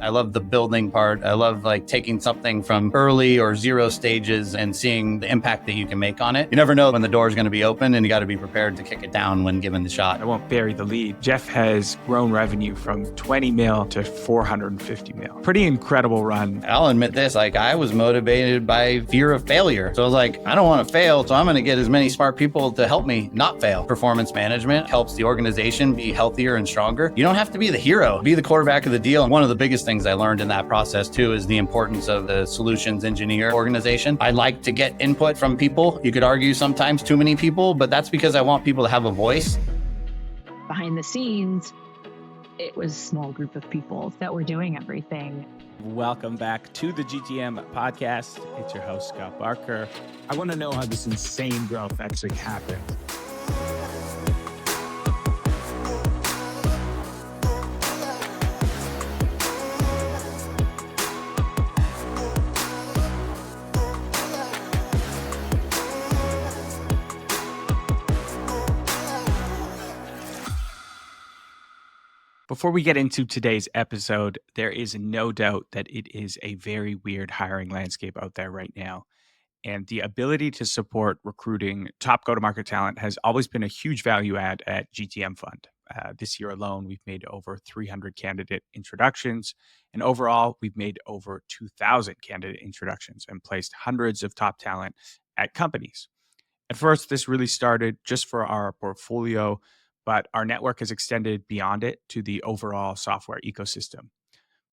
I love the building part. I love like taking something from early or zero stages and seeing the impact that you can make on it. You never know when the door is going to be open, and you got to be prepared to kick it down when given the shot. I won't bury the lead. Jeff has grown revenue from 20 mil to 450 mil. Pretty incredible run. I'll admit this, like I was motivated by fear of failure. So I was like, I don't want to fail, so I'm going to get as many smart people to help me not fail. Performance management helps the organization be healthier and stronger. You don't have to be the hero, be the quarterback of the deal. And one of the biggest things I learned in that process too is the importance of the solutions engineer organization. I like to get input from people. You could argue sometimes too many people, but that's because I want people to have a voice. Behind the scenes, it was a small group of people that were doing everything. Welcome back to the GTM podcast. It's your host, Scott Barker. I want to know how this insane growth actually happened. Before we get into today's episode, there is no doubt that it is a very weird hiring landscape out there right now. And the ability to support recruiting top go-to-market talent has always been a huge value add at GTM Fund. This year alone, we've made over 300 candidate introductions. And overall, we've made over 2,000 candidate introductions and placed hundreds of top talent at companies. At first, this really started just for our portfolio, but our network has extended beyond it to the overall software ecosystem.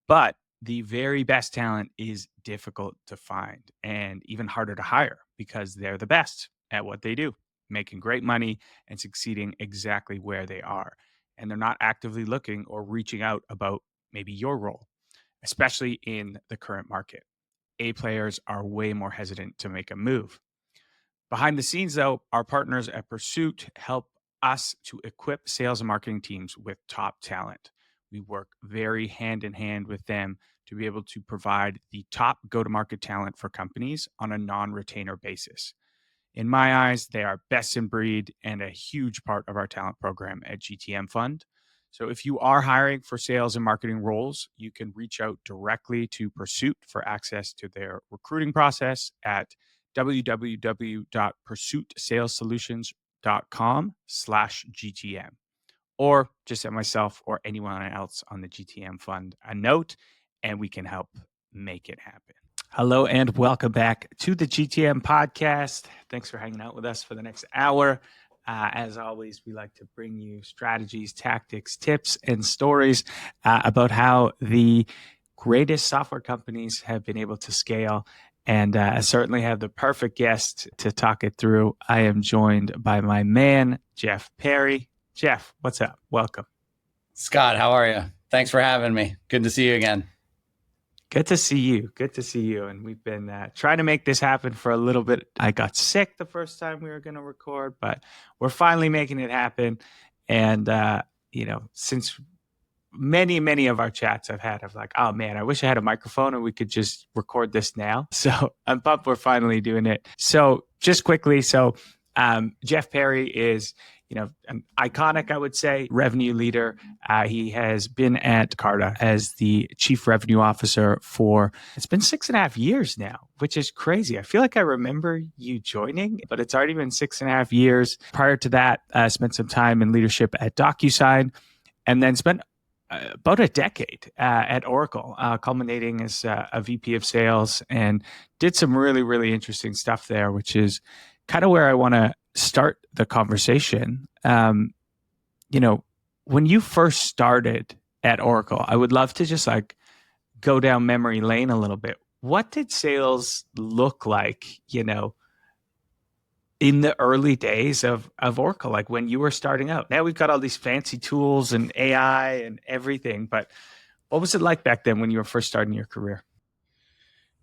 But the very best talent is difficult to find and even harder to hire because they're the best at what they do, making great money and succeeding exactly where they are. And they're not actively looking or reaching out about maybe your role, especially in the current market. A players are way more hesitant to make a move. Behind the scenes, though, our partners at Pursuit help us to equip sales and marketing teams with top talent. We work very hand in hand with them to be able to provide the top go-to-market talent for companies on a non-retainer basis. In my eyes, they are best in breed and a huge part of our talent program at GTM Fund. So if you are hiring for sales and marketing roles, you can reach out directly to Pursuit for access to their recruiting process at www.pursuitsalessolutions.com/GTM, or just send myself or anyone else on the GTM Fund a note and we can help make it happen. Hello and welcome back to the GTM podcast. Thanks for hanging out with us for the next hour. As always, we like to bring you strategies, tactics, tips, and stories about how the greatest software companies have been able to scale. And I certainly have the perfect guest to talk it through. I am joined by my man, Jeff Perry. Jeff, what's up? Welcome. Scott, how are you? Thanks for having me. Good to see you again. Good to see you. Good to see you. And we've been trying to make this happen for a little bit. I got sick the first time we were going to record, but we're finally making it happen. And, since many of our chats I've had of like, oh man, I wish I had a microphone and we could just record this now. So I'm pumped we're finally doing it. So just quickly, Jeff Perry is, an iconic, I would say, revenue leader. He has been at Carta as the chief revenue officer it's been 6.5 years now, which is crazy. I feel like I remember you joining, but it's already been 6.5 years. Prior to that, I spent some time in leadership at DocuSign and then spent about a decade at Oracle, culminating as a VP of sales, and did some really, really interesting stuff there, which is kind of where I want to start the conversation. When you first started at Oracle, I would love to just go down memory lane a little bit. What did sales look like, in the early days of Oracle, like when you were starting out? Now we've got all these fancy tools and AI and everything, but what was it like back then when you were first starting your career?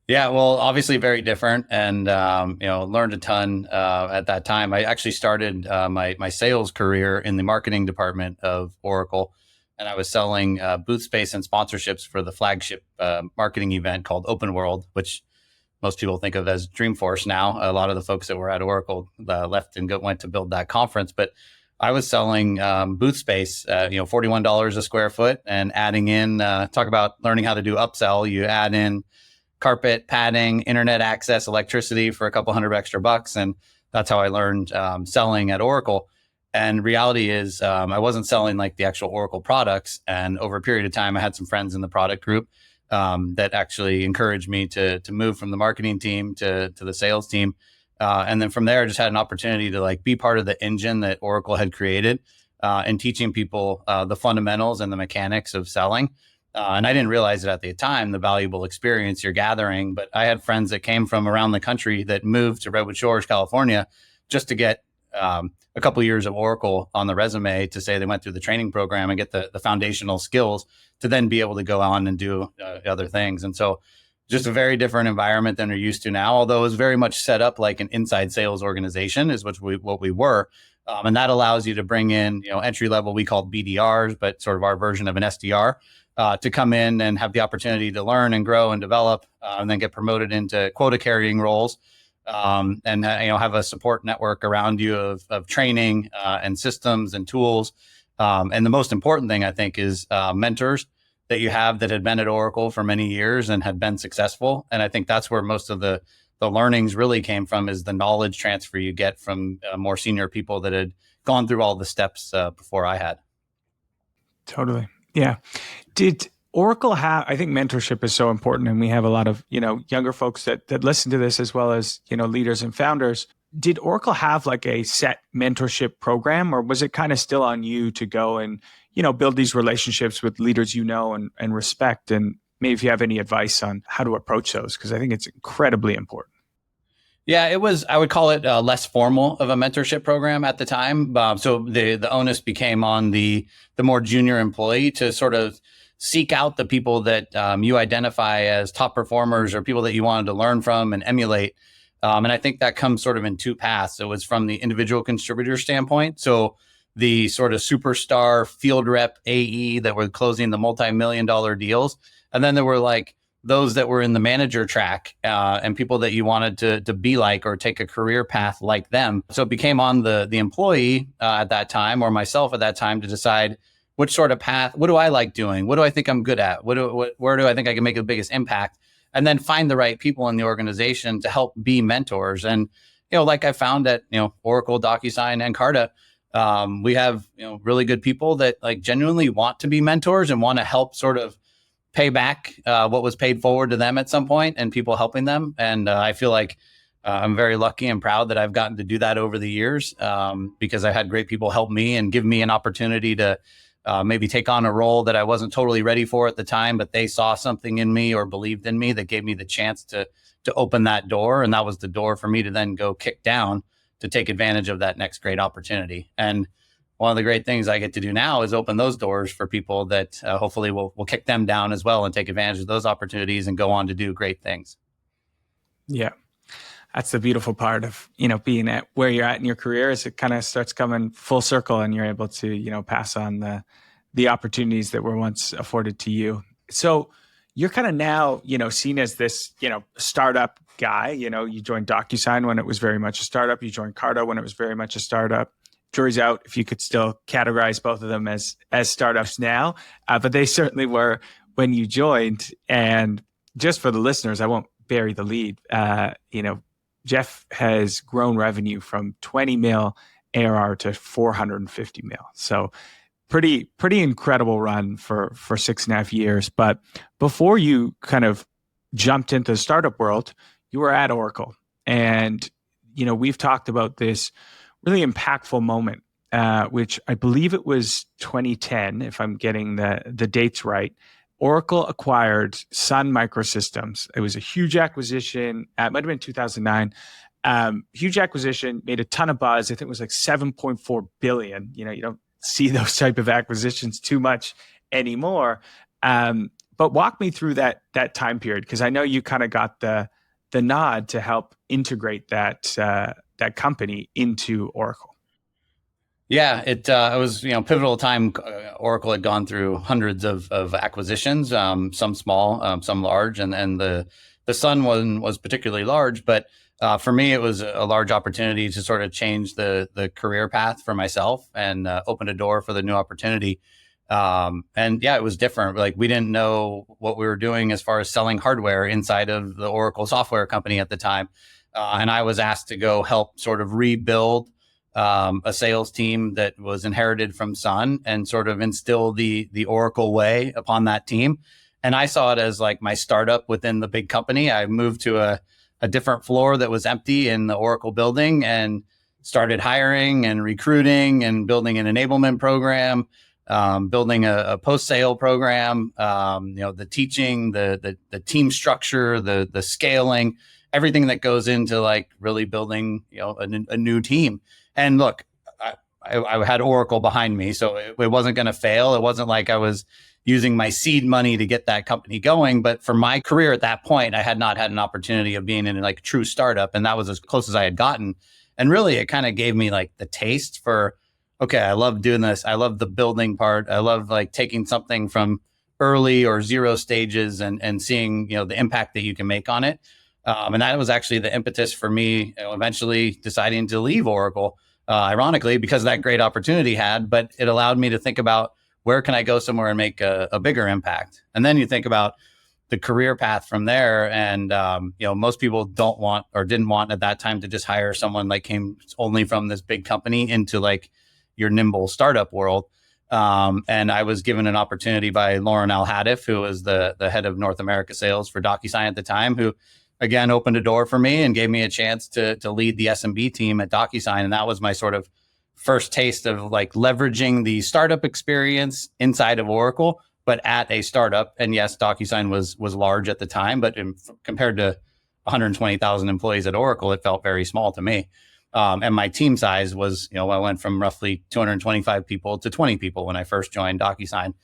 Yeah, well, obviously very different, and learned a ton at that time. I actually started my sales career in the marketing department of Oracle, and I was selling booth space and sponsorships for the flagship marketing event called Open World, which most people think of as Dreamforce now. A lot of the folks that were at Oracle left and went to build that conference, but I was selling booth space, $41 a square foot, and adding in, talk about learning how to do upsell. You add in carpet, padding, internet access, electricity for a couple hundred extra bucks. And that's how I learned selling at Oracle. And reality is I wasn't selling like the actual Oracle products. And over a period of time, I had some friends in the product group that actually encouraged me to move from the marketing team to the sales team. And then from there, I just had an opportunity to like be part of the engine that Oracle had created and teaching people the fundamentals and the mechanics of selling. And I didn't realize it at the time, the valuable experience you're gathering. But I had friends that came from around the country that moved to Redwood Shores, California, just to get a couple of years of Oracle on the resume to say they went through the training program and get the foundational skills to then be able to go on and do other things. And so just a very different environment than we're used to now, although it was very much set up like an inside sales organization is what we were. And that allows you to bring in, entry level, we called BDRs, but sort of our version of an SDR. To come in and have the opportunity to learn and grow and develop, and then get promoted into quota carrying roles, and have a support network around you of training and systems and tools. And the most important thing I think is mentors that you have that had been at Oracle for many years and had been successful. And I think that's where most of the learnings really came from, is the knowledge transfer you get from more senior people that had gone through all the steps before I had. Totally. Yeah. Did Oracle have, I think mentorship is so important, and we have a lot of, younger folks that listen to this, as well as, leaders and founders. Did Oracle have like a set mentorship program, or was it kind of still on you to go and, build these relationships with leaders and respect? And maybe if you have any advice on how to approach those, because I think it's incredibly important. Yeah, it was, I would call it less formal of a mentorship program at the time. So the onus became on the more junior employee to sort of seek out the people that you identify as top performers or people that you wanted to learn from and emulate. And I think that comes sort of in two paths. It was from the individual contributor standpoint. So the sort of superstar field rep AE that were closing the multi-million-dollar deals. And then there were like those that were in the manager track and people that you wanted to be like or take a career path like them. So it became on the employee at that time, or myself at that time, to decide which sort of path, what do I like doing? What do I think I'm good at? Where do I think I can make the biggest impact? And then find the right people in the organization to help be mentors. And, like I found at, Oracle, DocuSign, and Carta, we have, really good people that like genuinely want to be mentors and want to help sort of pay back what was paid forward to them at some point, and people helping them. And I feel like I'm very lucky and proud that I've gotten to do that over the years because I had great people help me and give me an opportunity to maybe take on a role that I wasn't totally ready for at the time, but they saw something in me or believed in me that gave me the chance to open that door. And that was the door for me to then go kick down to take advantage of that next great opportunity. And one of the great things I get to do now is open those doors for people that hopefully will kick them down as well and take advantage of those opportunities and go on to do great things. Yeah. That's the beautiful part of, being at where you're at in your career, is it kind of starts coming full circle and you're able to, pass on the opportunities that were once afforded to you. So you're kind of now, seen as this, startup guy. You joined DocuSign when it was very much a startup. You joined Carta when it was very much a startup. Jury's out if you could still categorize both of them as startups now, but they certainly were when you joined. And just for the listeners, I won't bury the lead. Jeff has grown revenue from 20 mil ARR to 450 mil. So pretty incredible run for 6.5 years. But before you kind of jumped into the startup world, you were at Oracle. And, we've talked about this really impactful moment, which I believe it was 2010, if I'm getting the dates right. Oracle acquired Sun Microsystems. It was a huge acquisition. It might have been 2009. Huge acquisition, made a ton of buzz. I think it was like 7.4 billion. You don't see those type of acquisitions too much anymore. But walk me through that time period, because I know you kind of got the nod to help integrate that company into Oracle. Yeah, it was pivotal time. Oracle had gone through hundreds of acquisitions, some small, some large, and the Sun one was particularly large. But For me, it was a large opportunity to sort of change the career path for myself and open a door for the new opportunity. And yeah, it was different. Like we didn't know what we were doing as far as selling hardware inside of the Oracle software company at the time. And I was asked to go help sort of rebuild a sales team that was inherited from Sun and sort of instill the Oracle way upon that team. And I saw it as like my startup within the big company. I moved to a different floor that was empty in the Oracle building and started hiring and recruiting and building an enablement program, building a post-sale program, the teaching, the team structure, the scaling, everything that goes into like really building, a new team. And look, I had Oracle behind me, so it wasn't going to fail. It wasn't like I was using my seed money to get that company going. But for my career at that point, I had not had an opportunity of being in like a true startup. And that was as close as I had gotten. And really, it kind of gave me like the taste for, okay, I love doing this. I love the building part. I love like taking something from early or zero stages and seeing, the impact that you can make on it. And that was actually the impetus for me eventually deciding to leave Oracle, ironically, because of that great opportunity had, but it allowed me to think about where can I go somewhere and make a bigger impact? And then you think about the career path from there. And, most people don't want or didn't want at that time to just hire someone like came only from this big company into like your nimble startup world. And I was given an opportunity by Lauren Al-Hadif, who was the head of North America sales for DocuSign at the time, who again opened a door for me and gave me a chance to lead the SMB team at DocuSign. And that was my sort of first taste of like leveraging the startup experience inside of Oracle, but at a startup. And yes, DocuSign was large at the time, but compared to 120,000 employees at Oracle, it felt very small to me. And my team size was, I went from roughly 225 people to 20 people when I first joined DocuSign.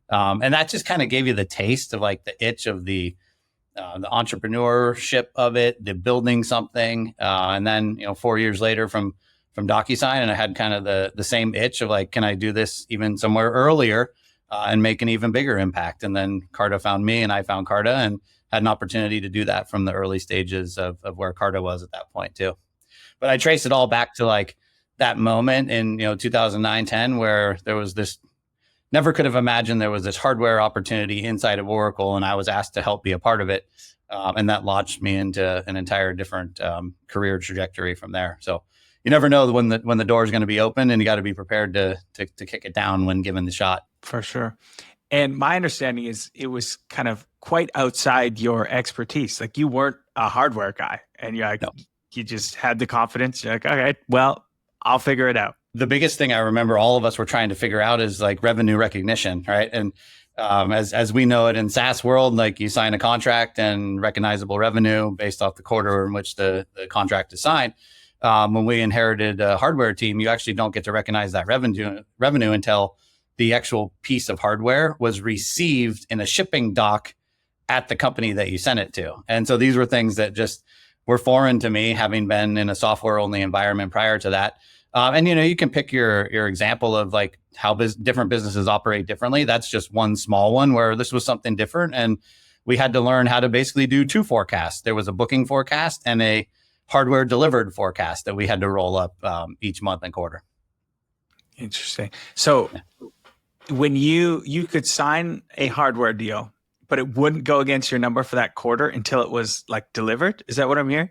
And that just kind of gave you the taste of like the itch of the entrepreneurship of it, the building something. And then, 4 years later from DocuSign, and I had kind of the same itch of like, can I do this even somewhere earlier and make an even bigger impact? And then Carta found me and I found Carta and had an opportunity to do that from the early stages of where Carta was at that point too. But I trace it all back to like that moment in 2009, 10, where there was this, never could have imagined there was this hardware opportunity inside of Oracle, and I was asked to help be a part of it. And that launched me into an entire different career trajectory from there. So you never know when the door is going to be open, and you got to be prepared to kick it down when given the shot. For sure. And my understanding is it was kind of quite outside your expertise. Like you weren't a hardware guy, and you're like, no. You just had the confidence. You're like, okay, well, I'll figure it out. The biggest thing I remember all of us were trying to figure out is like revenue recognition, right? And as we know it in SaaS world, like you sign a contract and recognizable revenue based off the quarter in which the contract is signed. When we inherited a hardware team, you actually don't get to recognize that revenue until the actual piece of hardware was received in a shipping dock at the company that you sent it to. And so these were things that just were foreign to me, having been in a software only environment prior to that. And, you can pick your example of like how different businesses operate differently. That's just one small one where this was something different. And we had to learn how to basically do two forecasts. There was a booking forecast and a hardware delivered forecast that we had to roll up each month and quarter. Interesting. So when you could sign a hardware deal, but it wouldn't go against your number for that quarter until it was like delivered. Is that what I'm hearing?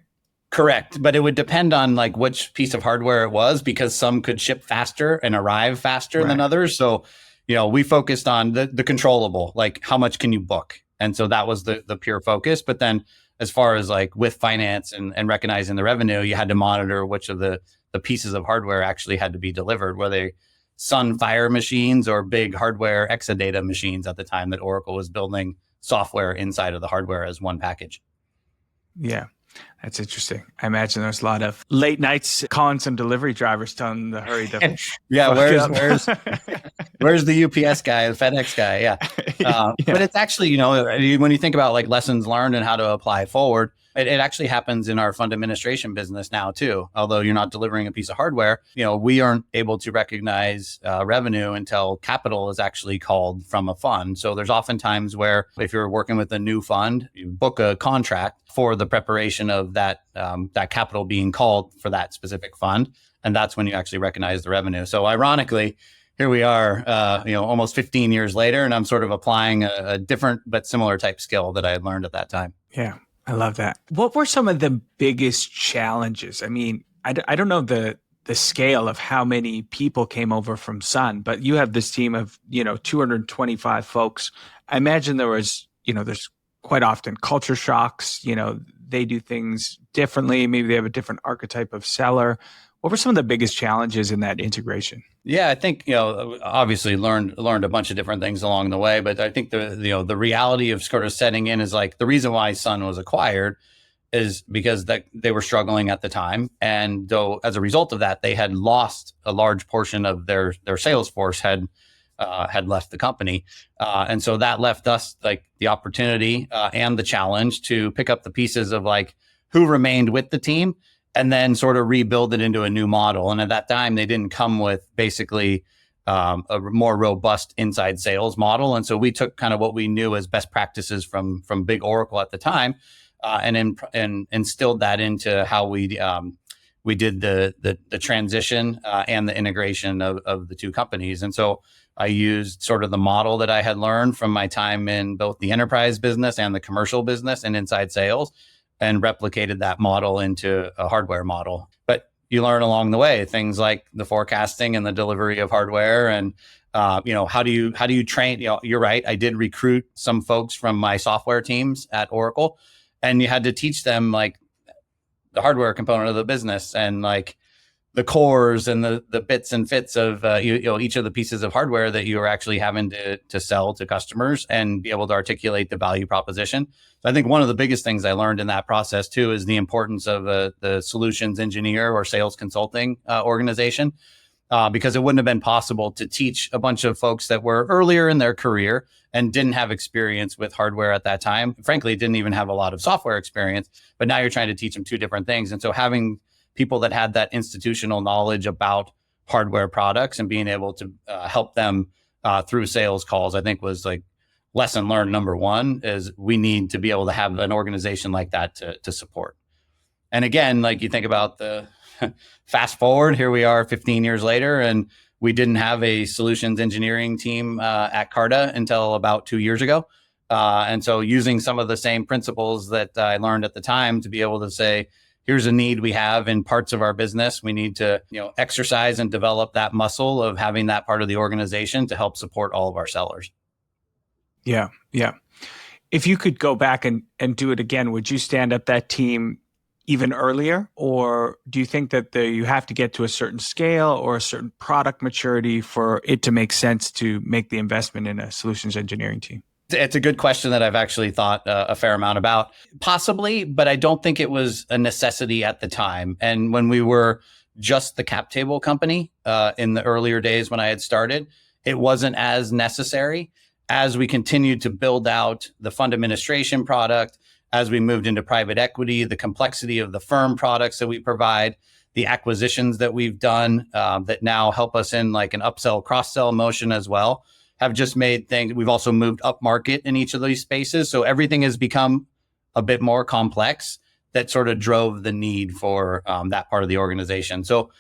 Correct. But it would depend on like which piece of hardware it was, because some could ship faster and arrive faster than others. So, we focused on the controllable, like how much can you book? And so that was the pure focus. But then as far as like with finance and recognizing the revenue, you had to monitor which of the pieces of hardware actually had to be delivered, whether they Sun Fire machines or big hardware Exadata machines at the time that Oracle was building software inside of the hardware as one package. Yeah, that's interesting. I imagine there's a lot of late nights calling some delivery drivers, telling them to hurry. Yeah, where's the UPS guy, the FedEx guy? Yeah. But it's actually, when you think about like lessons learned and how to apply forward, It actually happens in our fund administration business now too. Although you're not delivering a piece of hardware, we aren't able to recognize revenue until capital is actually called from a fund. So there's often times where if you're working with a new fund, you book a contract for the preparation of that capital being called for that specific fund. And that's when you actually recognize the revenue. So ironically, here we are, almost 15 years later, and I'm sort of applying a different but similar type skill that I had learned at that time. Yeah, I love that. What were some of the biggest challenges? I mean, I don't know the scale of how many people came over from Sun, but you have this team of, 225 folks. I imagine there was, there's quite often culture shocks. They do things differently. Maybe they have a different archetype of seller. What were some of the biggest challenges in that integration? Yeah, I think, obviously learned a bunch of different things along the way, but I think the reality of sort of setting in is like the reason why Sun was acquired is because they were struggling at the time. And though as a result of that, they had lost a large portion of their sales force had left the company. And so that left us like the opportunity and the challenge to pick up the pieces of like who remained with the team and then sort of rebuild it into a new model. And at that time, they didn't come with basically a more robust inside sales model. And so we took kind of what we knew as best practices from big Oracle at the time, and instilled that into how we did the transition and the integration of the two companies. And so I used sort of the model that I had learned from my time in both the enterprise business and the commercial business and inside sales, and replicated that model into a hardware model. But you learn along the way things like the forecasting and the delivery of hardware, and how do you train? You're right. I did recruit some folks from my software teams at Oracle, and you had to teach them like the hardware component of the business and like the cores and the bits and fits of each of the pieces of hardware that you are actually having to sell to customers and be able to articulate the value proposition. So I think one of the biggest things I learned in that process too is the importance of the solutions engineer or sales consulting organization, because it wouldn't have been possible to teach a bunch of folks that were earlier in their career and didn't have experience with hardware at that time. Frankly, didn't even have a lot of software experience, but now you're trying to teach them two different things. And so having people that had that institutional knowledge about hardware products and being able to help them through sales calls, I think was like lesson learned number one, is we need to be able to have an organization like that to support. And again, like you think about the fast forward, here we are 15 years later, and we didn't have a solutions engineering team at Carta until about 2 years ago. And so using some of the same principles that I learned at the time to be able to say, here's a need we have in parts of our business. We need to, exercise and develop that muscle of having that part of the organization to help support all of our sellers. Yeah. Yeah. If you could go back and do it again, would you stand up that team even earlier? Or do you think that you have to get to a certain scale or a certain product maturity for it to make sense to make the investment in a solutions engineering team? It's a good question that I've actually thought a fair amount about. Possibly, but I don't think it was a necessity at the time. And when we were just the cap table company in the earlier days when I had started, it wasn't as necessary. As we continued to build out the fund administration product, as we moved into private equity, the complexity of the firm products that we provide, the acquisitions that we've done that now help us in like an upsell, cross-sell motion as well, have just made things. We've also moved up market in each of these spaces. So everything has become a bit more complex. That sort of drove the need for that part of the organization. So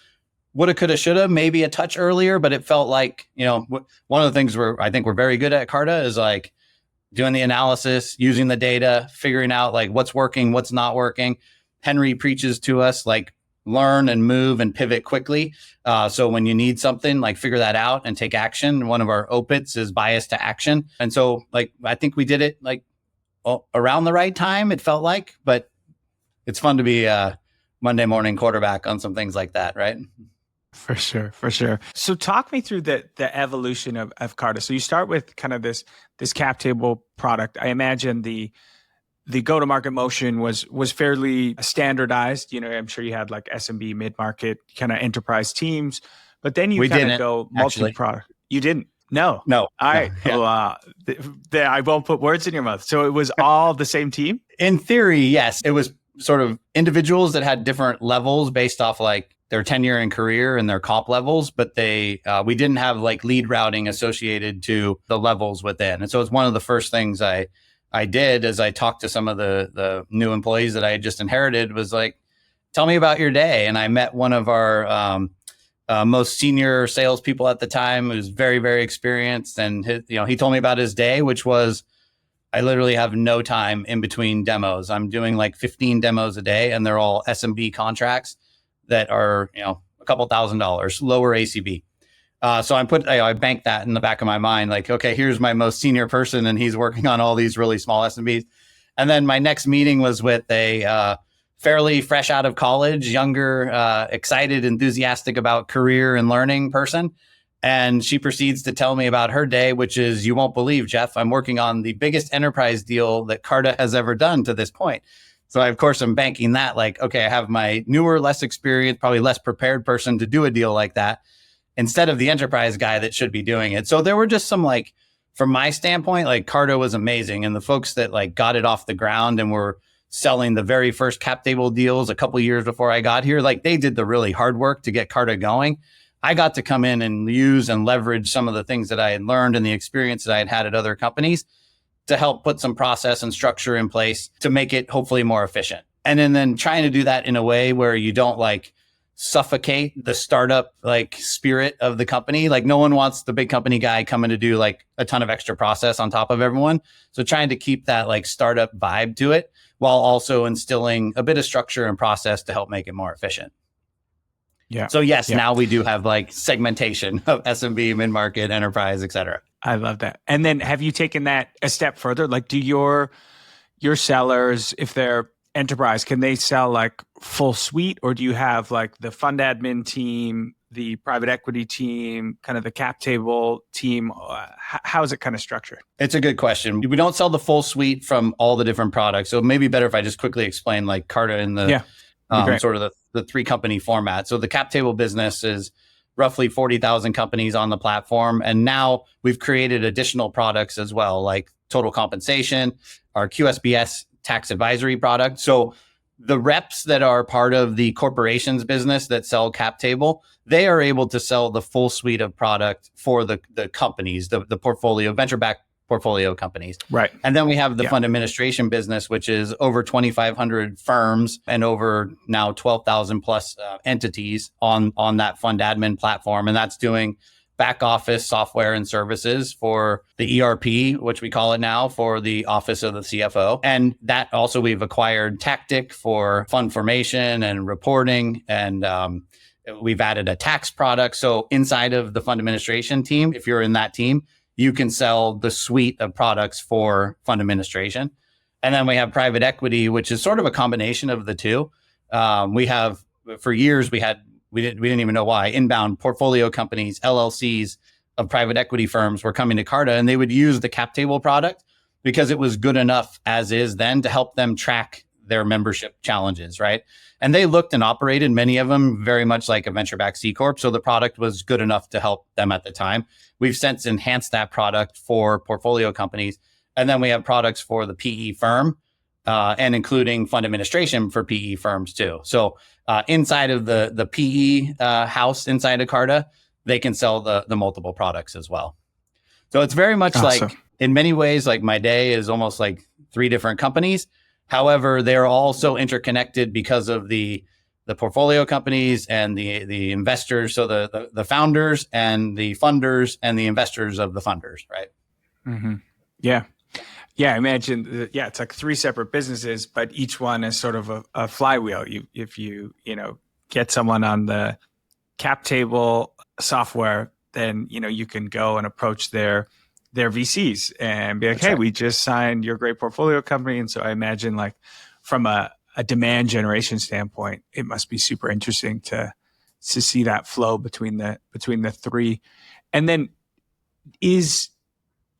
woulda, coulda, shoulda, maybe a touch earlier, but it felt like, one of the things I think we're very good at Carta is like doing the analysis, using the data, figuring out like what's working, what's not working. Henry preaches to us like learn and move and pivot quickly. So when you need something, like figure that out and take action. One of our OPITs is bias to action. And so like, I think we did it like around the right time, it felt like, but it's fun to be a Monday morning quarterback on some things like that, right? For sure. So talk me through the evolution of Carta. So you start with kind of this cap table product. I imagine the go-to-market motion was fairly standardized. I'm sure you had like SMB, mid-market, kind of enterprise teams, but then you kind of go multi-product. You didn't? No. All right. No, yeah. Well, I won't put words in your mouth. So it was all the same team? In theory, yes. It was sort of individuals that had different levels based off like their tenure and career and their comp levels, but we didn't have like lead routing associated to the levels within. And so it's one of the first things I did as I talked to some of the new employees that I had just inherited was like, tell me about your day. And I met one of our most senior salespeople at the time, who's very, very experienced. And he told me about his day, which was, I literally have no time in between demos. I'm doing like 15 demos a day, and they're all SMB contracts that are, a couple $1,000 lower ACV. So I banked that in the back of my mind, like, okay, here's my most senior person, and he's working on all these really small SMBs. And then my next meeting was with a fairly fresh out of college, younger, excited, enthusiastic about career and learning person. And she proceeds to tell me about her day, which is, you won't believe, Jeff, I'm working on the biggest enterprise deal that Carta has ever done to this point. So I, of course, I'm banking that like, okay, I have my newer, less experienced, probably less prepared person to do a deal like that instead of the enterprise guy that should be doing it. So there were just some like, from my standpoint, like Carta was amazing. And the folks that like got it off the ground and were selling the very first cap table deals a couple of years before I got here, like they did the really hard work to get Carta going. I got to come in and use and leverage some of the things that I had learned and the experience that I had had at other companies to help put some process and structure in place to make it hopefully more efficient. And then trying to do that in a way where you don't like suffocate the startup like spirit of the company. Like no one wants the big company guy coming to do like a ton of extra process on top of everyone. So trying to keep that like startup vibe to it while also instilling a bit of structure and process to help make it more efficient. Yeah. So yes, now we do have like segmentation of SMB, mid-market, enterprise, et cetera. I love that. And then have you taken that a step further? Like do your sellers, if they're enterprise, can they sell like full suite, or do you have like the fund admin team, the private equity team, kind of the cap table team? How is it kind of structured? It's a good question. We don't sell the full suite from all the different products. So maybe better if I just quickly explain like Carta in the sort of the three company format. So the cap table business is roughly 40,000 companies on the platform. And now we've created additional products as well, like total compensation, our QSBS tax advisory product. So the reps that are part of the corporations business that sell cap table, they are able to sell the full suite of product for the companies, the portfolio, venture-backed portfolio companies. Right. And then we have the fund administration business, which is over 2,500 firms and over now 12,000 plus entities on that fund admin platform. And that's doing back office software and services for the ERP, which we call it now, for the office of the CFO. And that also we've acquired Tactic for fund formation and reporting. And we've added a tax product. So inside of the fund administration team, if you're in that team, you can sell the suite of products for fund administration. And then we have private equity, which is sort of a combination of the two. We have, for years, we didn't even know why, inbound portfolio companies, LLCs of private equity firms were coming to Carta, and they would use the cap table product because it was good enough as is then to help them track their membership challenges, right? And they looked and operated, many of them very much like a venture-backed C Corp. So the product was good enough to help them at the time. We've since enhanced that product for portfolio companies. And then we have products for the PE firm and including fund administration for PE firms too. So inside of the PE house, inside of Carta, they can sell the multiple products as well. So it's very much awesome. like, in many ways, like my day is almost like three different companies. However, they're all so interconnected because of the portfolio companies and the investors. So the founders and the funders and the investors of the funders, right? Mm-hmm. Yeah. Yeah, I imagine. It's like three separate businesses, but each one is sort of a flywheel. If you get someone on the cap table software, then you can go and approach their VCs and be like, hey, we just signed your great portfolio company. And so I imagine like from a demand generation standpoint, it must be super interesting to see that flow between the three. And then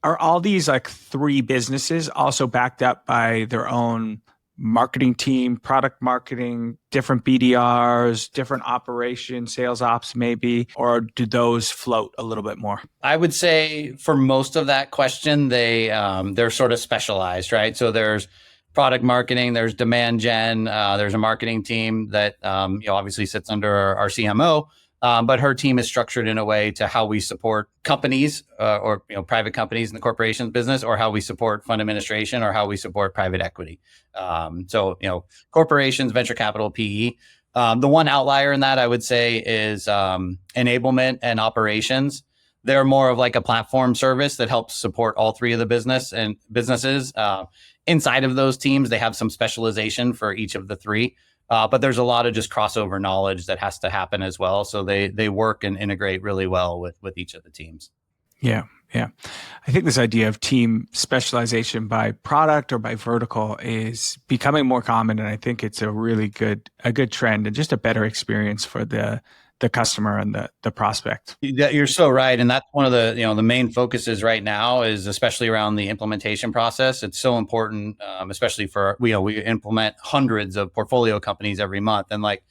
are all these like three businesses also backed up by their own marketing team, product marketing, different BDRs, different operations, sales ops maybe, or do those float a little bit more? I would say for most of that question, they're sort of specialized, right? So there's product marketing, there's demand gen, there's a marketing team that obviously sits under our CMO. But her team is structured in a way to how we support companies or private companies in the corporations business, or how we support fund administration, or how we support private equity. Corporations, venture capital, PE. The one outlier in that I would say is enablement and operations. They're more of like a platform service that helps support all three of the businesses. Inside of those teams, they have some specialization for each of the three. But there's a lot of just crossover knowledge that has to happen as well. So they work and integrate really well with each of the teams. Yeah. I think this idea of team specialization by product or by vertical is becoming more common. And I think it's a really good trend and just a better experience for the customer and the prospect. You're so right. And that's one of the main focuses right now is especially around the implementation process. It's so important, especially for, we implement hundreds of portfolio companies every month, and like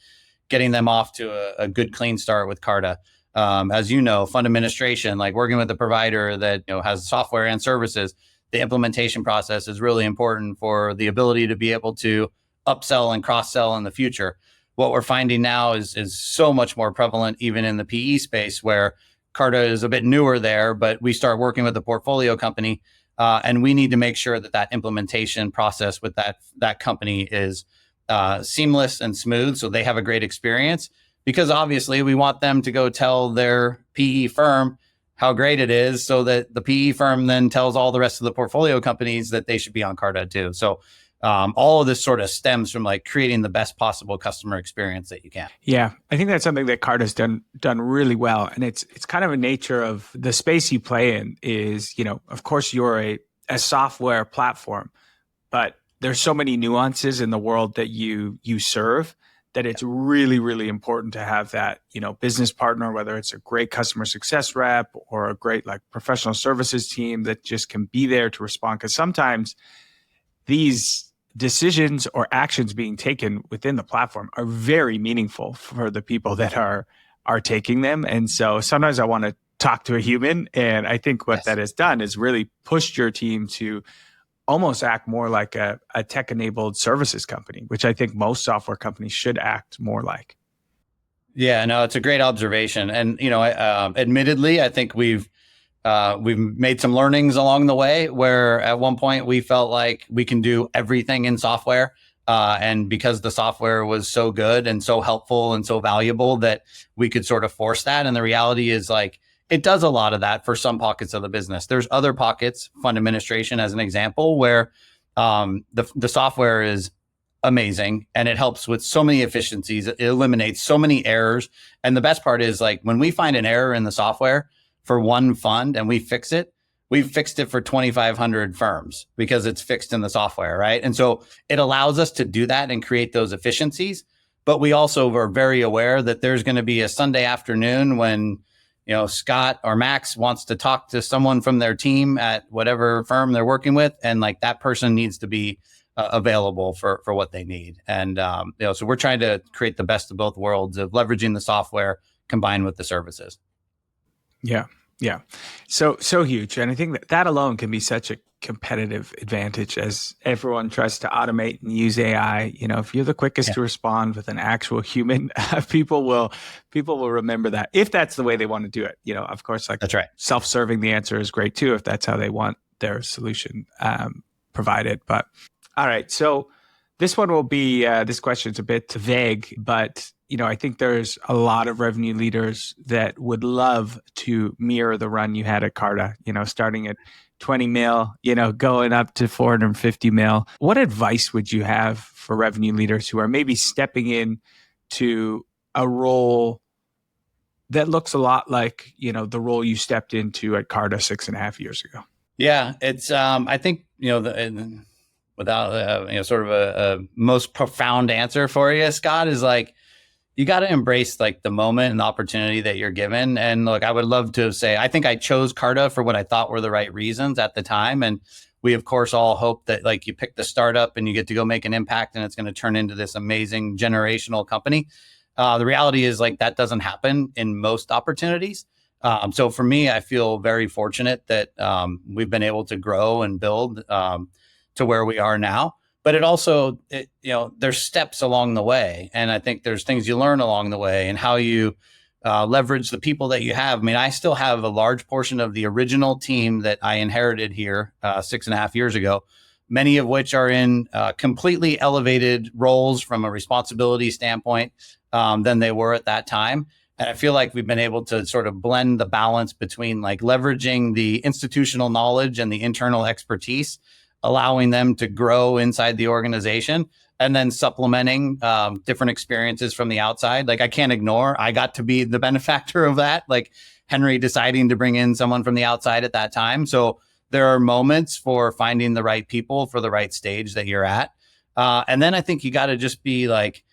getting them off to a good, clean start with Carta. As you know, fund administration, like working with a provider that has software and services, the implementation process is really important for the ability to be able to upsell and cross-sell in the future. What we're finding now is so much more prevalent even in the PE space, where Carta is a bit newer there, but we start working with the portfolio company, and we need to make sure that implementation process with that company is seamless and smooth, so they have a great experience. Because obviously we want them to go tell their PE firm how great it is, so that the PE firm then tells all the rest of the portfolio companies that they should be on Carta too. So all of this sort of stems from like creating the best possible customer experience that you can. Yeah, I think that's something that Carta's done really well, and it's kind of a nature of the space you play in. Is of course you're a software platform, but there's so many nuances in the world that you serve that it's really, really important to have that business partner, whether it's a great customer success rep or a great like professional services team that just can be there to respond. Because sometimes these decisions or actions being taken within the platform are very meaningful for the people that are taking them. And so sometimes I want to talk to a human. And I think what that has done is really pushed your team to almost act more like a tech-enabled services company, which I think most software companies should act more like. Yeah, no, it's a great observation. And, admittedly, I think we've made some learnings along the way where at one point we felt like we can do everything in software. And because the software was so good and so helpful and so valuable that we could sort of force that. And the reality is like, it does a lot of that for some pockets of the business. There's other pockets, fund administration as an example, where the software is amazing and it helps with so many efficiencies. It eliminates so many errors. And the best part is like when we find an error in the software for one fund and we fix it, we've fixed it for 2,500 firms because it's fixed in the software, right? And so it allows us to do that and create those efficiencies. But we also are very aware that there's going to be a Sunday afternoon when Scott or Max wants to talk to someone from their team at whatever firm they're working with. And like that person needs to be available for what they need. And, so we're trying to create the best of both worlds of leveraging the software combined with the services. Yeah. So huge. And I think that alone can be such a competitive advantage as everyone tries to automate and use AI. If you're the quickest to respond with an actual human, people will remember that if that's the way they want to do it. Of course, like that's right. Self-serving the answer is great too, if that's how they want their solution provided. But all right. So this one will be, this question's a bit vague, but I think there's a lot of revenue leaders that would love to mirror the run you had at Carta, starting at 20 mil, going up to 450 mil. What advice would you have for revenue leaders who are maybe stepping in to a role that looks a lot like, the role you stepped into at Carta 6.5 years ago? Yeah, it's, I think, without, sort of a most profound answer for you, Scott, is like, you got to embrace like the moment and the opportunity that you're given. And look, I would love to say, I think I chose Carta for what I thought were the right reasons at the time. And we, of course, all hope that like you pick the startup and you get to go make an impact and it's going to turn into this amazing generational company. The reality is like that doesn't happen in most opportunities. So for me, I feel very fortunate that we've been able to grow and build to where we are now. but it also, there's steps along the way. And I think there's things you learn along the way and how you leverage the people that you have. I mean, I still have a large portion of the original team that I inherited here 6.5 years ago, many of which are in completely elevated roles from a responsibility standpoint than they were at that time. And I feel like we've been able to sort of blend the balance between like leveraging the institutional knowledge and the internal expertise, allowing them to grow inside the organization, and then supplementing different experiences from the outside. Like I can't ignore, I got to be the benefactor of that, like Henry deciding to bring in someone from the outside at that time. So there are moments for finding the right people for the right stage that you're at. And then I think you got to just be like,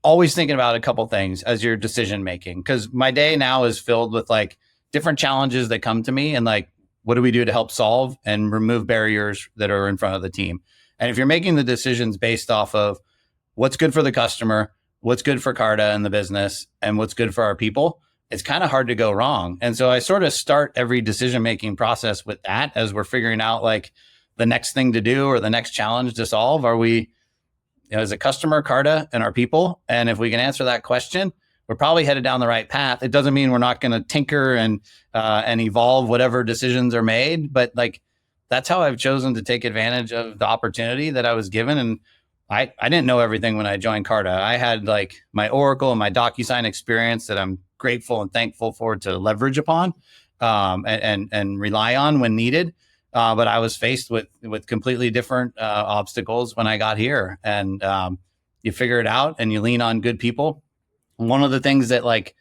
always thinking about a couple things as you're decision making. Cause my day now is filled with like different challenges that come to me and like, what do we do to help solve and remove barriers that are in front of the team? And if you're making the decisions based off of what's good for the customer, what's good for Carta and the business, and what's good for our people, it's kind of hard to go wrong. And so I sort of start every decision-making process with that as we're figuring out like the next thing to do or the next challenge to solve. Are we, as a customer, Carta and our people? And if we can answer that question, we're probably headed down the right path. It doesn't mean we're not going to tinker and evolve whatever decisions are made, but like, that's how I've chosen to take advantage of the opportunity that I was given. And I didn't know everything when I joined Carta. I had like my Oracle and my DocuSign experience that I'm grateful and thankful for to leverage upon and rely on when needed. But I was faced with completely different obstacles when I got here. And you figure it out and you lean on good people. One of the things that like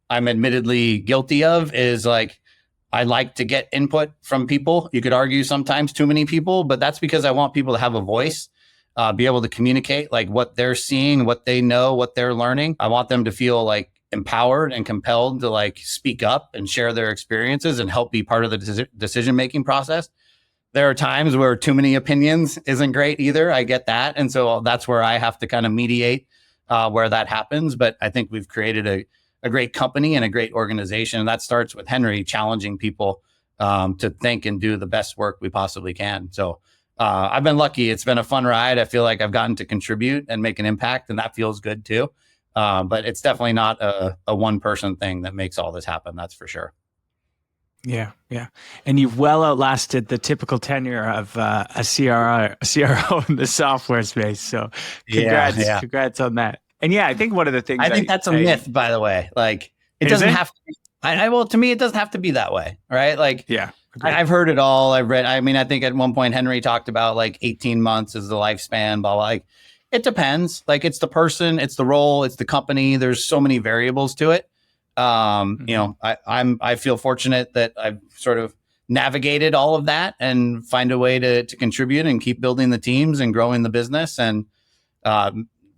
I'm admittedly guilty of is like, I like to get input from people. You could argue sometimes too many people, but that's because I want people to have a voice, be able to communicate like what they're seeing, what they know, what they're learning. I want them to feel like empowered and compelled to like speak up and share their experiences and help be part of the decision-making process. There are times where too many opinions isn't great either. I get that. And so that's where I have to kind of mediate where that happens. But I think we've created a great company and a great organization. And that starts with Henry challenging people to think and do the best work we possibly can. So I've been lucky. It's been a fun ride. I feel like I've gotten to contribute and make an impact, and that feels good too. But it's definitely not a one person thing that makes all this happen. That's for sure. Yeah. And you've well outlasted the typical tenure of a CRO in the software space. So congrats on that. And yeah, I think one of the things I think that's a myth, by the way. Like it doesn't have to be, well, to me, it doesn't have to be that way. Right. Like, yeah, I've heard it all. I've read, I think at one point, Henry talked about like 18 months is the lifespan, blah, blah. Like it depends. Like it's the person, it's the role, it's the company. There's so many variables to it. I feel fortunate that I've sort of navigated all of that and find a way to contribute and keep building the teams and growing the business. And,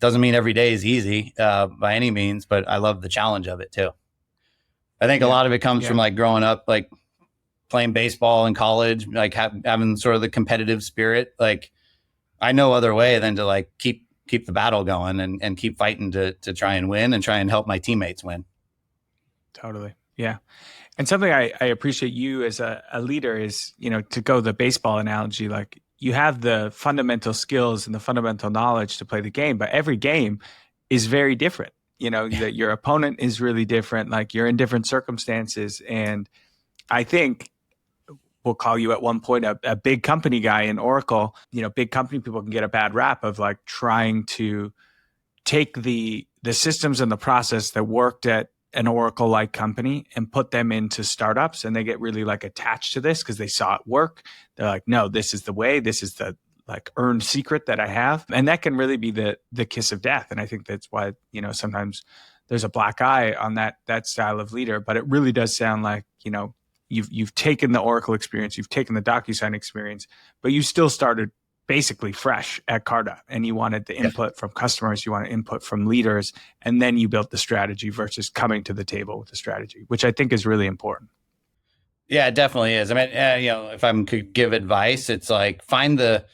doesn't mean every day is easy by any means, but I love the challenge of it too. I think a lot of it comes from like growing up, like playing baseball in college, like having sort of the competitive spirit. Like I know other way than to like keep the battle going and keep fighting to try and win and try and help my teammates win. Totally. Yeah. And something I appreciate you as a leader is, to go the baseball analogy, like you have the fundamental skills and the fundamental knowledge to play the game, but every game is very different. That your opponent is really different, like you're in different circumstances. And I think we'll call you at one point a big company guy in Oracle. Big company people can get a bad rap of like trying to take the systems and the process that worked at an Oracle-like company and put them into startups, and they get really like attached to this because they saw it work. They're like, no, this is the way. This is the like earned secret that I have, and that can really be the kiss of death. And I think that's why sometimes there's a black eye on that style of leader. But it really does sound like you've taken the Oracle experience, you've taken the DocuSign experience, but you still started basically fresh at Carta, and you wanted the input from customers, you wanted input from leaders, and then you built the strategy versus coming to the table with the strategy, which I think is really important. Yeah, it definitely is. I mean, if I could give advice, it's like find the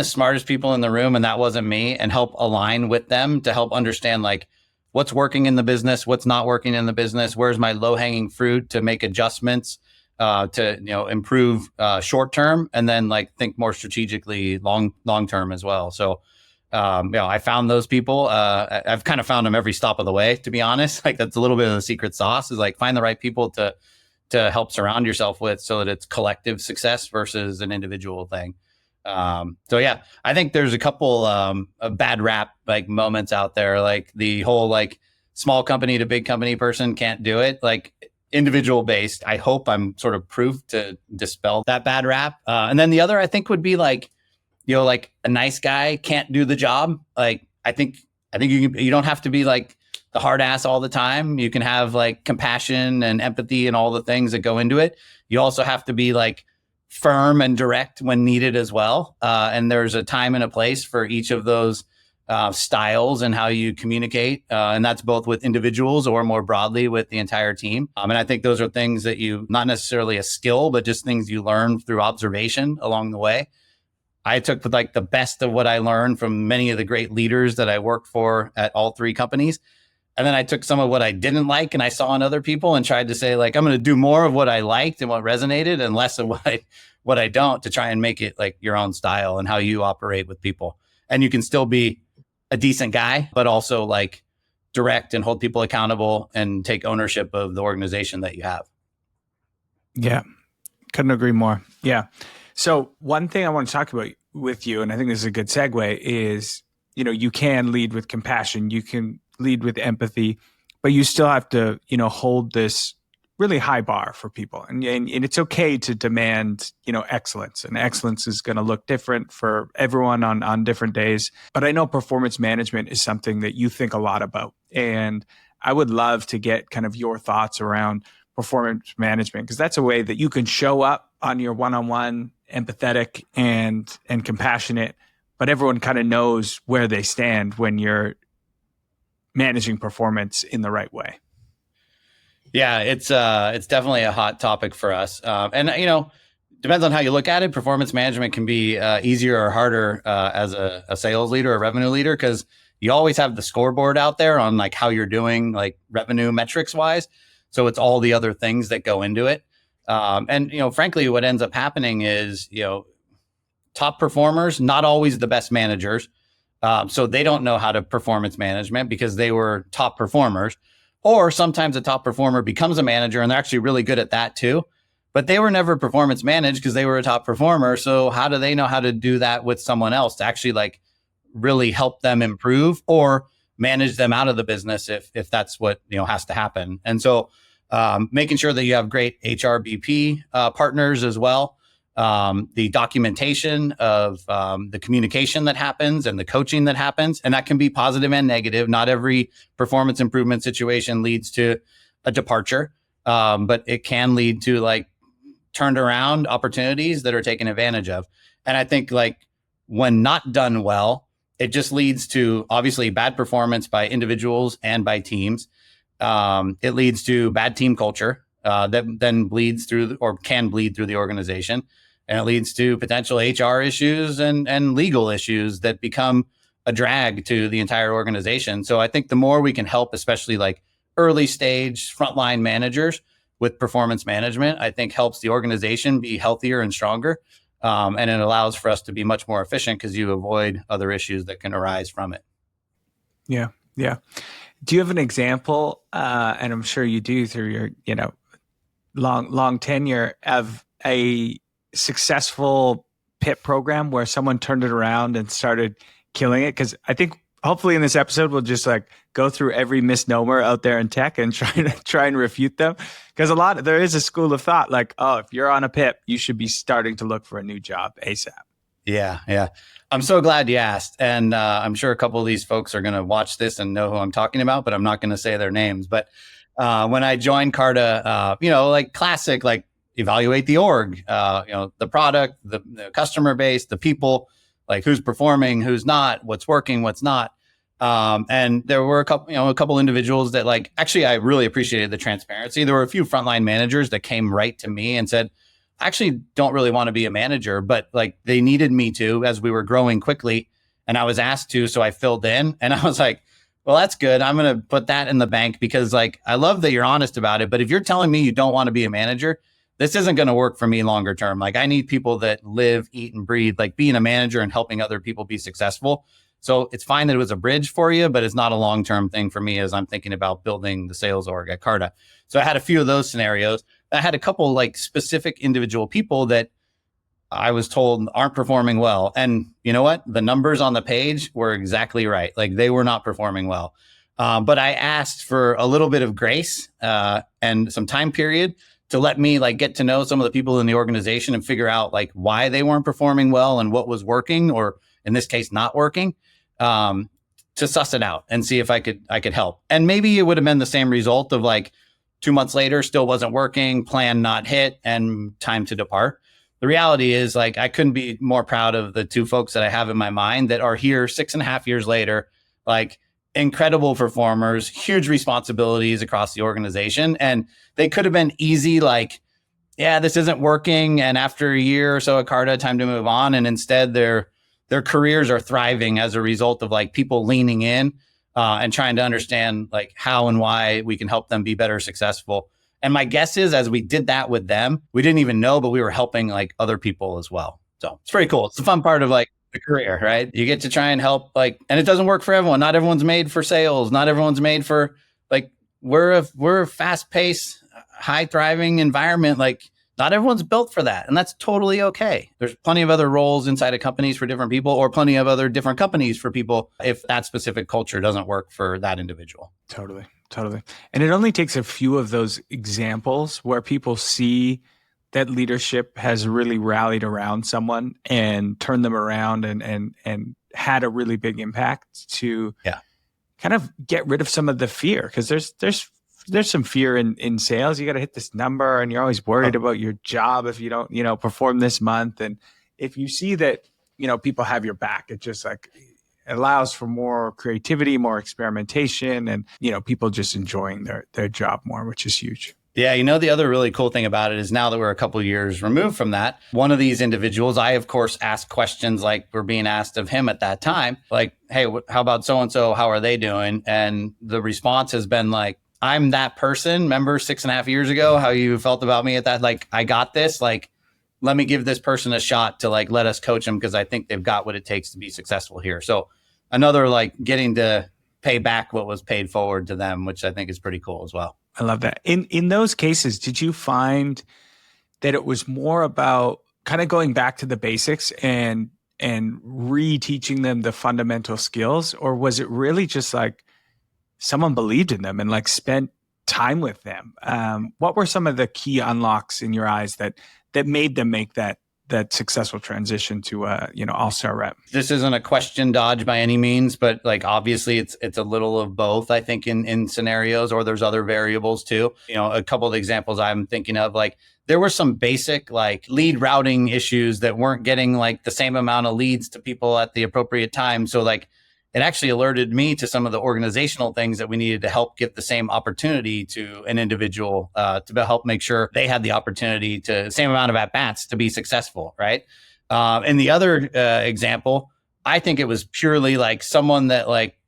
smartest people in the room, and that wasn't me, and help align with them to help understand like what's working in the business, what's not working in the business, where's my low-hanging fruit to make adjustments, to improve short term, and then like think more strategically long term as well. So I found those people. I've kind of found them every stop of the way, to be honest. Like that's a little bit of the secret sauce, is like find the right people to help surround yourself with, so that it's collective success versus an individual thing. I think there's a couple of bad rap like moments out there, like the whole like small company to big company person can't do it, like individual based. I hope I'm sort of proof to dispel that bad rap. And then the other, I think, would be like, like a nice guy can't do the job. Like I think you don't have to be like the hard ass all the time. You can have like compassion and empathy and all the things that go into it. You also have to be like firm and direct when needed as well. And there's a time and a place for each of those styles and how you communicate. And that's both with individuals or more broadly with the entire team. And I think those are things that you, not necessarily a skill, but just things you learn through observation along the way. I took like the best of what I learned from many of the great leaders that I worked for at all three companies. And then I took some of what I didn't like and I saw in other people and tried to say, like, I'm going to do more of what I liked and what resonated and less of what I don't, to try and make it like your own style and how you operate with people. And you can still be a decent guy, but also like direct and hold people accountable and take ownership of the organization that you have. Yeah, couldn't agree more. Yeah. So one thing I want to talk about with you, and I think this is a good segue, is, you can lead with compassion, you can lead with empathy, but you still have to, hold this really high bar for people. And it's okay to demand, excellence, and excellence is going to look different for everyone on different days. But I know performance management is something that you think a lot about. And I would love to get kind of your thoughts around performance management, because that's a way that you can show up on your one-on-one empathetic and compassionate, but everyone kind of knows where they stand when you're managing performance in the right way. Yeah, it's definitely a hot topic for us. And depends on how you look at it. Performance management can be easier or harder as a sales leader or revenue leader, because you always have the scoreboard out there on like how you're doing, like revenue metrics wise. So it's all the other things that go into it. And frankly, what ends up happening is, top performers, not always the best managers. So they don't know how to performance management because they were top performers. Or sometimes a top performer becomes a manager and they're actually really good at that too, but they were never performance managed because they were a top performer. So how do they know how to do that with someone else to actually like really help them improve or manage them out of the business if that's what has to happen? And so making sure that you have great HRBP partners as well. The documentation of the communication that happens and the coaching that happens, and that can be positive and negative. Not every performance improvement situation leads to a departure, but it can lead to like turned around opportunities that are taken advantage of. And I think like when not done well, it just leads to obviously bad performance by individuals and by teams. It leads to bad team culture that then bleeds through or can bleed through the organization. And it leads to potential HR issues and legal issues that become a drag to the entire organization. So I think the more we can help, especially like early stage frontline managers with performance management, I think helps the organization be healthier and stronger. And it allows for us to be much more efficient because you avoid other issues that can arise from it. Yeah. Yeah. Do you have an example? And I'm sure you do through your, long tenure of a successful PIP program where someone turned it around and started killing it? Because I think hopefully in this episode we'll just like go through every misnomer out there in tech and try and refute them. Because there is a school of thought like, oh, if you're on a PIP, you should be starting to look for a new job ASAP. Yeah. I'm so glad you asked. And I'm sure a couple of these folks are going to watch this and know who I'm talking about, but I'm not going to say their names. But when I joined Carta, like classic, like evaluate the org, the product, the customer base, the people, like who's performing, who's not, what's working, what's not. And there were a couple individuals that like, actually, I really appreciated the transparency. There were a few frontline managers that came right to me and said, I actually don't really want to be a manager, but like they needed me to as we were growing quickly and I was asked to, so I filled in and I was like, well, that's good. I'm going to put that in the bank because like, I love that you're honest about it. But if you're telling me you don't want to be a manager, this isn't going to work for me longer term. Like I need people that live, eat, and breathe, like being a manager and helping other people be successful. So it's fine that it was a bridge for you, but it's not a long-term thing for me as I'm thinking about building the sales org at Carta. So I had a few of those scenarios. I had a couple like specific individual people that I was told aren't performing well. And you know what? The numbers on the page were exactly right. Like they were not performing well. But I asked for a little bit of grace and some time period to let me like get to know some of the people in the organization and figure out like why they weren't performing well and what was working, or in this case, not working. To suss it out and see if I could help. And maybe it would have been the same result of like 2 months later, still wasn't working, plan not hit, and time to depart. The reality is like, I couldn't be more proud of the two folks that I have in my mind that are here 6.5 years later, like incredible performers, huge responsibilities across the organization. And they could have been easy, like, yeah, this isn't working. And after a year or so at Carta, time to move on. And instead their careers are thriving as a result of like people leaning in and trying to understand like how and why we can help them be better successful. And my guess is as we did that with them, we didn't even know, but we were helping like other people as well. So it's pretty cool. It's the fun part of like the career, right? You get to try and help like, and it doesn't work for everyone. Not everyone's made for sales. Not everyone's made for like, we're a fast paced, high thriving environment. Like not everyone's built for that. And that's totally okay. There's plenty of other roles inside of companies for different people, or plenty of other different companies for people if that specific culture doesn't work for that individual. Totally. And it only takes a few of those examples where people see that leadership has really rallied around someone and turned them around and had a really big impact to kind of get rid of some of the fear. Because there's some fear in sales. You got to hit this number and you're always worried about your job if you don't, perform this month. And if you see that, people have your back, it just like allows for more creativity, more experimentation, and, people just enjoying their job more, which is huge. Yeah. The other really cool thing about it is now that we're a couple of years removed from that, one of these individuals, I, of course, ask questions like were being asked of him at that time, like, hey, how about so-and-so? How are they doing? And the response has been like, I'm that person. Remember 6.5 years ago, how you felt about me at that? Like, I got this, like, let me give this person a shot to like, let us coach them because I think they've got what it takes to be successful here. So another like getting to pay back what was paid forward to them, which I think is pretty cool as well. I love that. In those cases, did you find that it was more about kind of going back to the basics and reteaching them the fundamental skills? Or was it really just like someone believed in them and like spent time with them? What were some of the key unlocks in your eyes that made them make that successful transition to all-star rep? This isn't a question dodge by any means, but like obviously it's a little of both, I think, in scenarios, or there's other variables too. A couple of examples I'm thinking of, like there were some basic like lead routing issues that weren't getting like the same amount of leads to people at the appropriate time. So like it actually alerted me to some of the organizational things that we needed to help get the same opportunity to an individual to help make sure they had the opportunity to the same amount of at-bats to be successful, right? And the other example, I think it was purely like someone that like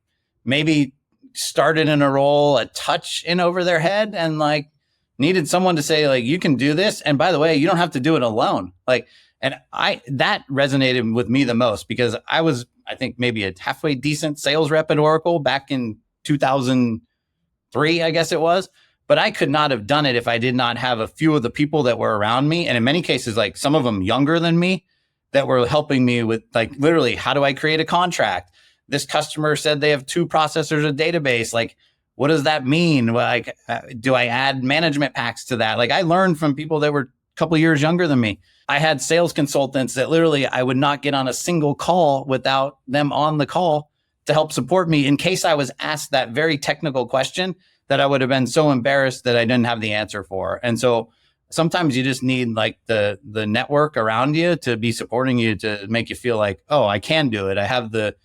maybe started in a role a touch in over their head and like needed someone to say like, you can do this. And by the way, you don't have to do it alone. Like, and that resonated with me the most because I think maybe a halfway decent sales rep at Oracle back in 2003, I guess it was. But I could not have done it if I did not have a few of the people that were around me. And in many cases, like some of them younger than me that were helping me with like, literally, how do I create a contract? This customer said they have 2 processors of database. Like, what does that mean? Like, do I add management packs to that? Like I learned from people that were a couple of years younger than me. I had sales consultants that literally I would not get on a single call without them on the call to help support me in case I was asked that very technical question that I would have been so embarrassed that I didn't have the answer for. And so sometimes you just need like the network around you to be supporting you to make you feel like, oh, I can do it. I have the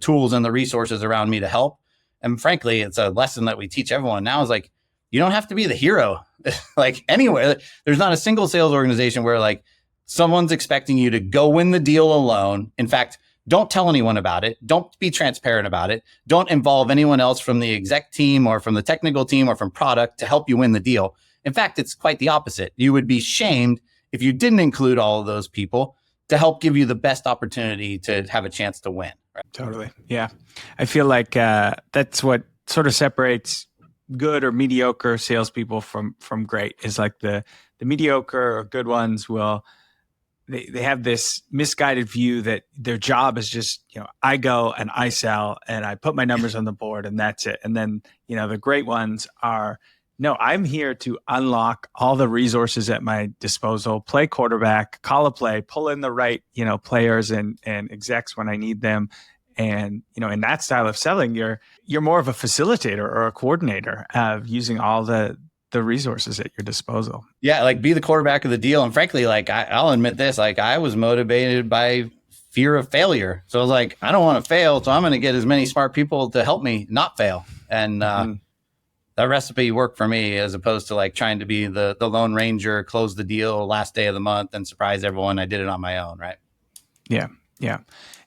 tools and the resources around me to help. And frankly, it's a lesson that we teach everyone now is like, you don't have to be the hero. Like anywhere, there's not a single sales organization where like, someone's expecting you to go win the deal alone. In fact, don't tell anyone about it. Don't be transparent about it. Don't involve anyone else from the exec team or from the technical team or from product to help you win the deal. In fact, it's quite the opposite. You would be shamed if you didn't include all of those people to help give you the best opportunity to have a chance to win. Right? Totally. Yeah. I feel like that's what sort of separates good or mediocre salespeople from great, is like the mediocre or good ones will, they have this misguided view that their job is just, I go and I sell and I put my numbers on the board and that's it. And then, the great ones are, no, I'm here to unlock all the resources at my disposal, play quarterback, call a play, pull in the right, players and execs when I need them. And, in that style of selling, you're more of a facilitator or a coordinator of using all the resources at your disposal. Yeah, like be the quarterback of the deal. And frankly, like I'll admit this, like I was motivated by fear of failure. So I was like, I don't want to fail, so I'm going to get as many smart people to help me not fail. And that recipe worked for me, as opposed to like trying to be the Lone Ranger, close the deal last day of the month and surprise everyone. I did it on my own, right? Yeah, yeah.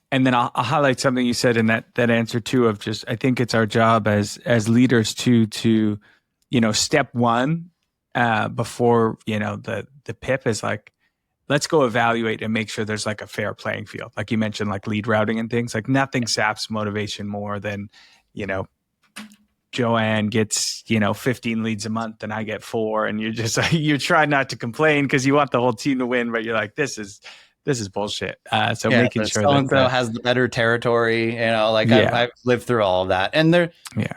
And then I'll highlight something you said in that answer too, of just, I think it's our job as leaders to step one before the PIP is like, let's go evaluate and make sure there's like a fair playing field. Like you mentioned, like lead routing and things, like nothing saps motivation more than Joanne gets 15 leads a month and I get 4, and you're just you try not to complain because you want the whole team to win, but you're like, this is bullshit. So making sure so-and-so has the better territory, I've lived through all of that. And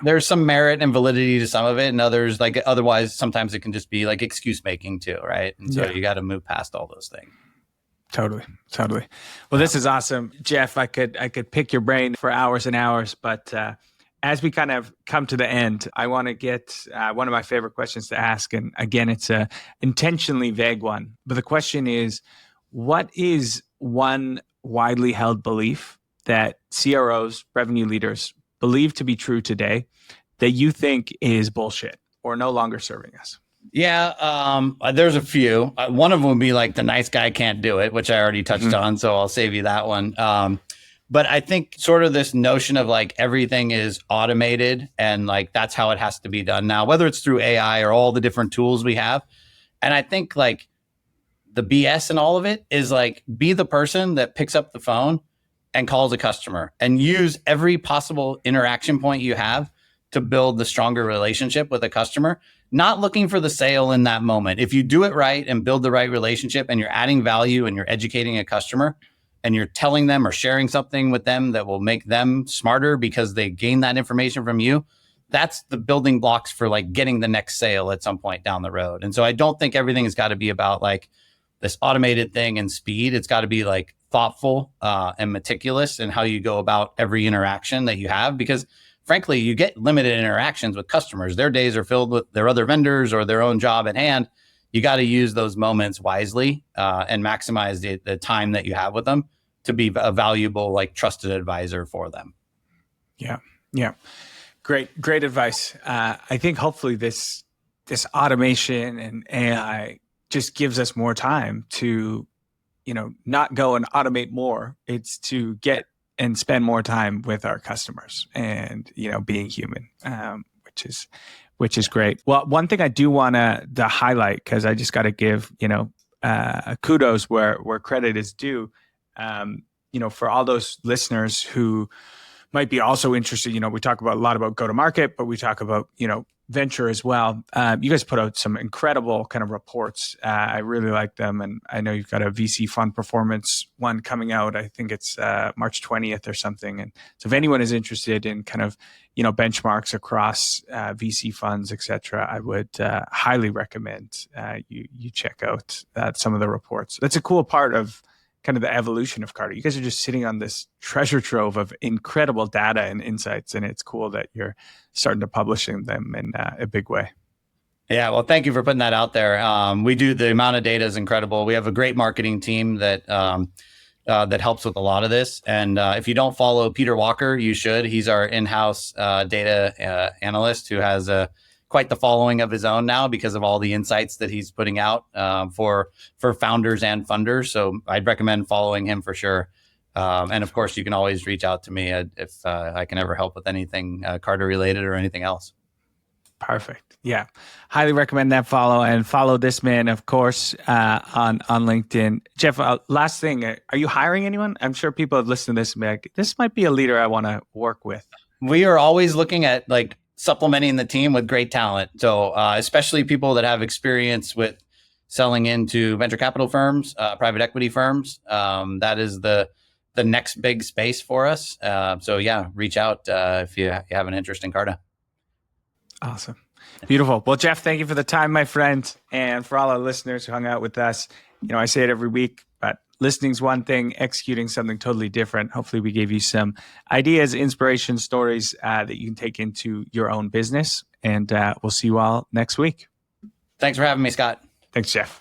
there's some merit and validity to some of it, and others, like otherwise sometimes it can just be like excuse making too, right? And so you got to move past all those things. Totally. Well, this is awesome, Jeff. I could pick your brain for hours and hours, but as we kind of come to the end, I want to get one of my favorite questions to ask. And again, it's a intentionally vague one, but the question is, what is one widely held belief that CROs, revenue leaders, believe to be true today that you think is bullshit or no longer serving us? Yeah, there's a few. One of them would be like the nice guy can't do it, which I already touched on, so I'll save you that one. But I think sort of this notion of like everything is automated and like that's how it has to be done now, whether it's through AI or all the different tools we have. And I think like the BS in all of it is like, be the person that picks up the phone and calls a customer and use every possible interaction point you have to build the stronger relationship with a customer, not looking for the sale in that moment. If you do it right and build the right relationship and you're adding value and you're educating a customer and you're telling them or sharing something with them that will make them smarter because they gain that information from you, that's the building blocks for like getting the next sale at some point down the road. And so I don't think everything has got to be about like this automated thing and speed. It's got to be like thoughtful and meticulous in how you go about every interaction that you have, because frankly, you get limited interactions with customers. Their days are filled with their other vendors or their own job at hand. You got to use those moments wisely and maximize the time that you have with them to be a valuable, like trusted advisor for them. Yeah. Great advice. I think hopefully this automation and AI just gives us more time to, not go and automate more. It's to get and spend more time with our customers and, being human, which is great. Well, one thing I do want to highlight, because I just got to give, kudos where credit is due, for all those listeners who might be also interested. We talk about a lot about go-to-market, but we talk about, venture as well. You guys put out some incredible kind of reports. I really like them. And I know you've got a VC fund performance one coming out. I think it's March 20th or something. And so if anyone is interested in kind of, benchmarks across VC funds, et cetera, I would highly recommend you check out some of the reports. That's a cool part of kind of the evolution of Carta. You guys are just sitting on this treasure trove of incredible data and insights, and it's cool that you're starting to publishing them in a big way. Yeah, well, thank you for putting that out there. The amount of data is incredible. We have a great marketing team that helps with a lot of this. And if you don't follow Peter Walker, you should. He's our in-house data analyst who has quite the following of his own now because of all the insights that he's putting out for founders and funders. So I'd recommend following him for sure. And of course, you can always reach out to me if I can ever help with anything Carta related or anything else. Perfect. Yeah. Highly recommend that follow, and follow this man, of course, on LinkedIn. Jeff, last thing, are you hiring anyone? I'm sure people have listened to this and be like, this might be a leader I want to work with. We are always looking at like supplementing the team with great talent. So especially people that have experience with selling into venture capital firms, private equity firms. That is the next big space for us. So yeah, reach out if you have an interest in Carta. Awesome. Beautiful. Well, Jeff, thank you for the time, my friend. And for all our listeners who hung out with us, I say it every week, but listening's one thing, executing something totally different. Hopefully we gave you some ideas, inspiration, stories that you can take into your own business. And we'll see you all next week. Thanks for having me, Scott. Thanks, Jeff.